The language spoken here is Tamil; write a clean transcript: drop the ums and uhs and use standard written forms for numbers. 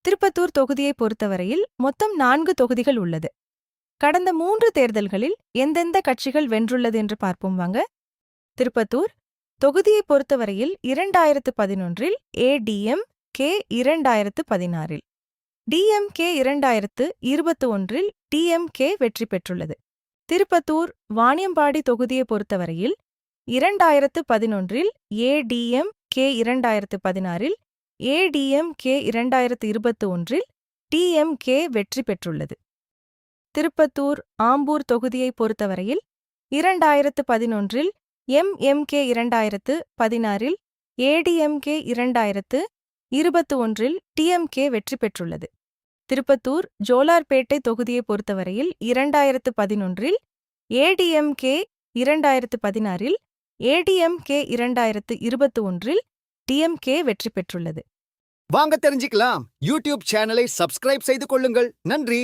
திருப்பத்தூர் தொகுதியை பொறுத்தவரையில் மொத்தம் 4 தொகுதிகள் உள்ளது. கடந்த 3 தேர்தல்களில் எந்தெந்த கட்சிகள் வென்றுள்ளது என்று பார்ப்போம் வாங்க. திருப்பத்தூர் தொகுதியை பொறுத்தவரையில் 2011இல் ஏடிஎம் கே, 2016இல் டிஎம்கே, 2021இல் டிஎம்கே வெற்றி பெற்றுள்ளது. திருப்பத்தூர் வாணியம்பாடி தொகுதியை பொறுத்தவரையில் 2011இல் ஏடிஎம் கே, 2016இல் ஏடிஎம் கே, 2021இல் டிஎம்கே வெற்றி பெற்றுள்ளது. திருப்பத்தூர் ஆம்பூர் தொகுதியை பொறுத்தவரையில் 2011இல் எம்எம்கே, 2016இல் ஏடிஎம்கே, 2021இல் டிஎம்கே வெற்றி பெற்றுள்ளது. திருப்பத்தூர் ஜோலார்பேட்டை தொகுதியை பொறுத்தவரையில் 2011இல் ஏடிஎம்கே, 2016இல் ஏடிஎம்கே, 2021இல் டிஎம்கே வெற்றி பெற்றுள்ளது. வாங்க தெரிஞ்சுக்கலாம். யூடியூப் சேனலை சப்ஸ்கிரைப் செய்து கொள்ளுங்கள். நன்றி.